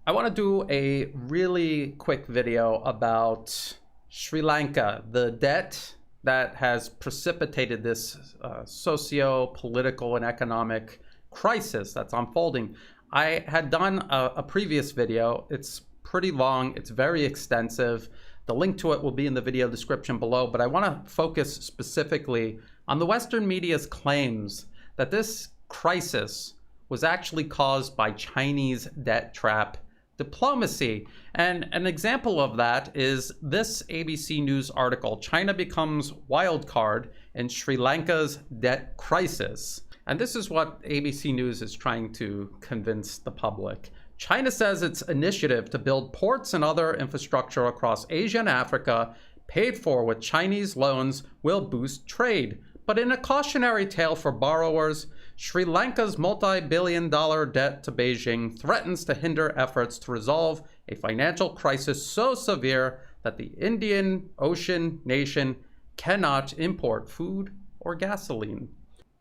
I want to do a really quick video about Sri Lanka, the debt that has precipitated this socio-political and economic crisis that's unfolding. I had done a previous video. It's pretty long. It's very extensive. The link to it will be in the video description below, but I want to focus specifically on the Western media's claims that this crisis was actually caused by Chinese debt trap diplomacy. And an example of that is this ABC News article, China becomes wild card in Sri Lanka's debt crisis. And this is what ABC News is trying to convince the public. China says its initiative to build ports and other infrastructure across Asia and Africa, paid for with Chinese loans, will boost trade. But in a cautionary tale for borrowers, Sri Lanka's multi-billion-dollar debt to Beijing threatens to hinder efforts to resolve a financial crisis so severe that the Indian Ocean nation cannot import food or gasoline.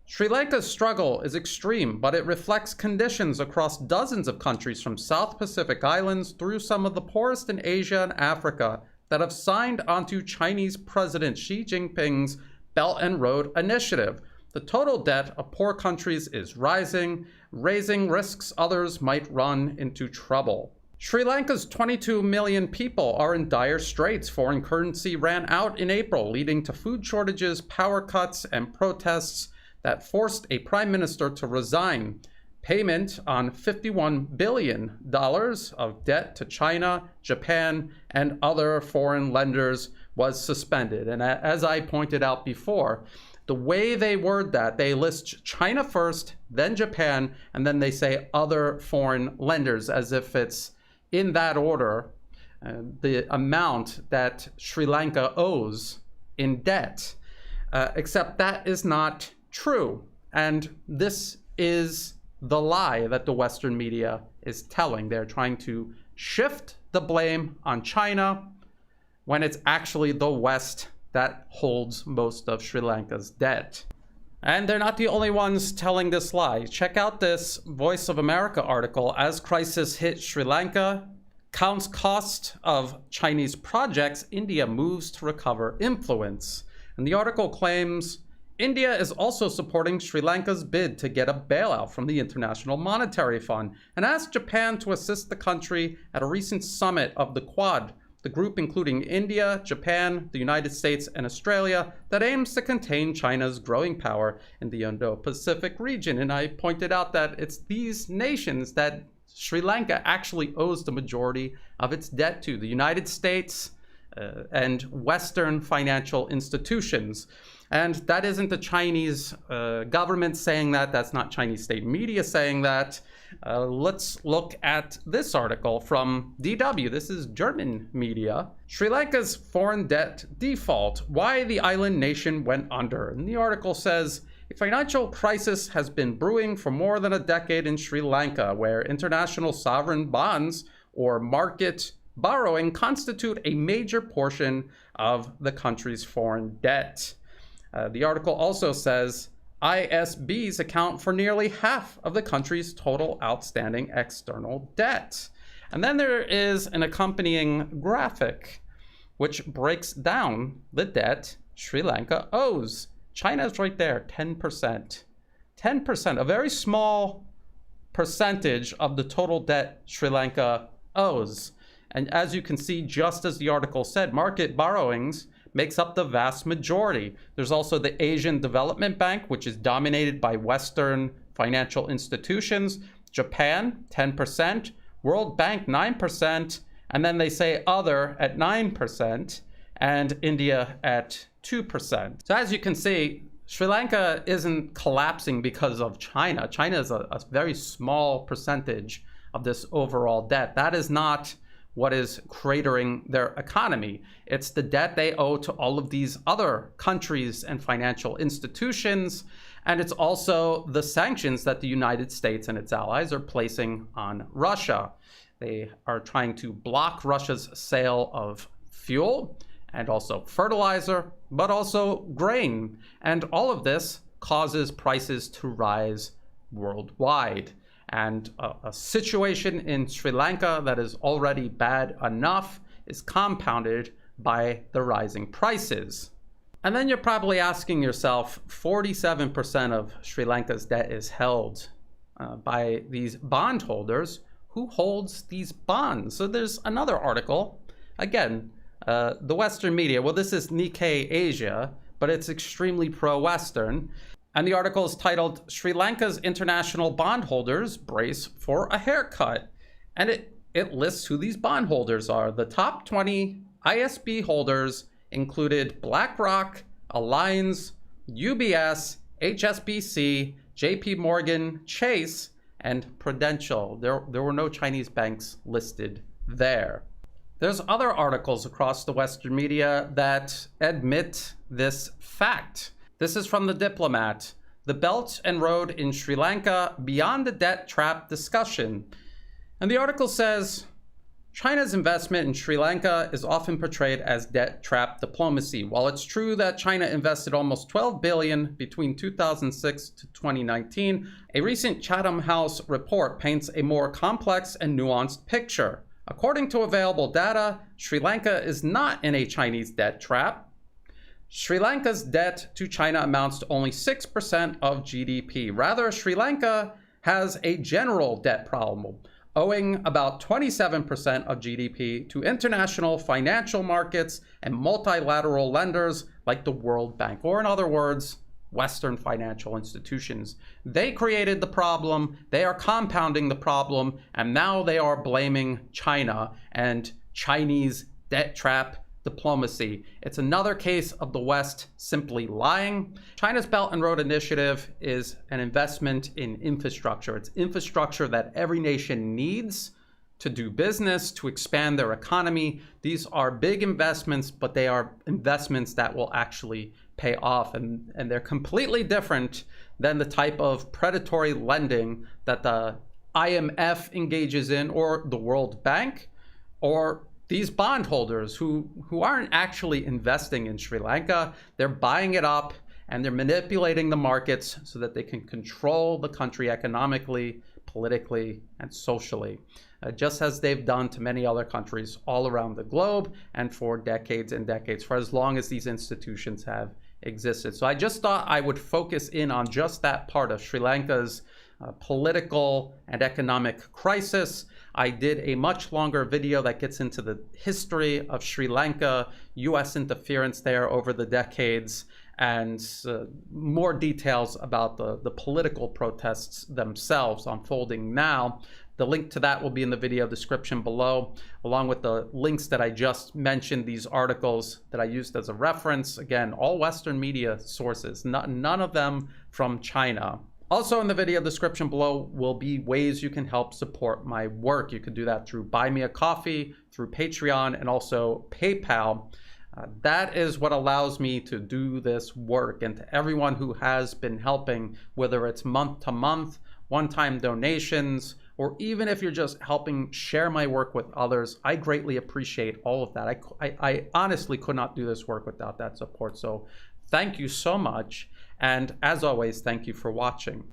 Sri Lanka's struggle is extreme, but it reflects conditions across dozens of countries from South Pacific Islands through some of the poorest in Asia and Africa that have signed onto Chinese President Xi Jinping's Belt and Road Initiative. The total debt of poor countries is rising, raising risks others might run into trouble. Sri Lanka's 22 million people are in dire straits. Foreign currency ran out in April, leading to food shortages, power cuts, and protests that forced a prime minister to resign. Payment on $51 billion of debt to China, Japan, and other foreign lenders was suspended. And as I pointed out before, the way they word that, they list China first, then Japan, and then they say other foreign lenders, as if it's in that order, the amount that Sri Lanka owes in debt. Except that is not true. And this is the lie that the Western media is telling. They're trying to shift the blame on China when it's actually the West that holds most of Sri Lanka's debt. And they're not the only ones telling this lie. Check out this Voice of America article. As crisis hit Sri Lanka, counts cost of Chinese projects, India moves to recover influence. And the article claims India is also supporting Sri Lanka's bid to get a bailout from the International Monetary Fund and asked Japan to assist the country at a recent summit of the Quad, the group including India, Japan, the United States, and Australia that aims to contain China's growing power in the Indo-Pacific region. And I pointed out that it's these nations that Sri Lanka actually owes the majority of its debt to, the United States and Western financial institutions. And that isn't the Chinese government saying that. That's not Chinese state media saying that. Let's look at this article from DW. This is German media. Sri Lanka's foreign debt default, why the island nation went under. And the article says, a financial crisis has been brewing for more than a decade in Sri Lanka, where international sovereign bonds or market borrowing constitute a major portion of the country's foreign debt. The article also says ISBs account for nearly half of the country's total outstanding external debt. And then there is an accompanying graphic which breaks down the debt Sri Lanka owes. China's right there, 10%. 10%, a very small percentage of the total debt Sri Lanka owes. And as you can see, just as the article said, market borrowings makes up the vast majority. There's also the Asian Development Bank, which is dominated by Western financial institutions. Japan, 10%. World Bank, 9%. And then they say other at 9%. And India at 2%. So as you can see, Sri Lanka isn't collapsing because of China. China is a very small percentage of this overall debt. That is not what is cratering their economy. It's the debt they owe to all of these other countries and financial institutions. And it's also the sanctions that the United States and its allies are placing on Russia. They are trying to block Russia's sale of fuel and also fertilizer, but also grain. And all of this causes prices to rise worldwide. And a situation in Sri Lanka that is already bad enough is compounded by the rising prices. And then you're probably asking yourself, 47% of Sri Lanka's debt is held by these bondholders. Who holds these bonds? So there's another article. Again, the Western media, well, this is Nikkei Asia, but it's extremely pro-Western. And the article is titled, Sri Lanka's international bondholders brace for a haircut. And it lists who these bondholders are. The top 20 ISB holders included BlackRock, Allianz, UBS, HSBC, JP Morgan, Chase, and Prudential. There were no Chinese banks listed there. There's other articles across the Western media that admit this fact. This is from The Diplomat. The Belt and Road in Sri Lanka, Beyond the Debt Trap Discussion. And the article says, China's investment in Sri Lanka is often portrayed as debt trap diplomacy. While it's true that China invested almost $12 billion between 2006 to 2019, a recent Chatham House report paints a more complex and nuanced picture. According to available data, Sri Lanka is not in a Chinese debt trap. Sri Lanka's debt to China amounts to only 6% of GDP. Rather, Sri Lanka has a general debt problem, owing about 27% of GDP to international financial markets and multilateral lenders like the World Bank, or in other words, Western financial institutions. They created the problem, they are compounding the problem, and now they are blaming China and Chinese debt trap diplomacy. It's another case of the West simply lying. China's Belt and Road Initiative is an investment in infrastructure. It's infrastructure that every nation needs to do business, to expand their economy. These are big investments, but they are investments that will actually pay off. And they're completely different than the type of predatory lending that the IMF engages in, or the World Bank, or these bondholders who aren't actually investing in Sri Lanka. They're buying it up and they're manipulating the markets so that they can control the country economically, politically, and socially, just as they've done to many other countries all around the globe and for decades and decades, for as long as these institutions have existed. So I just thought I would focus in on just that part of Sri Lanka's political and economic crisis. I did a much longer video that gets into the history of Sri Lanka, US interference there over the decades, and more details about the political protests themselves unfolding now. The link to that will be in the video description below, along with the links that I just mentioned, these articles that I used as a reference. Again, all Western media sources, none of them from China. Also in the video description below will be ways you can help support my work. You can do that through Buy Me a Coffee, through Patreon, and also PayPal. That is what allows me to do this work. And to everyone who has been helping, whether it's month to month, one-time donations, or even if you're just helping share my work with others, I greatly appreciate all of that. I honestly could not do this work without that support. So thank you so much. And as always, thank you for watching.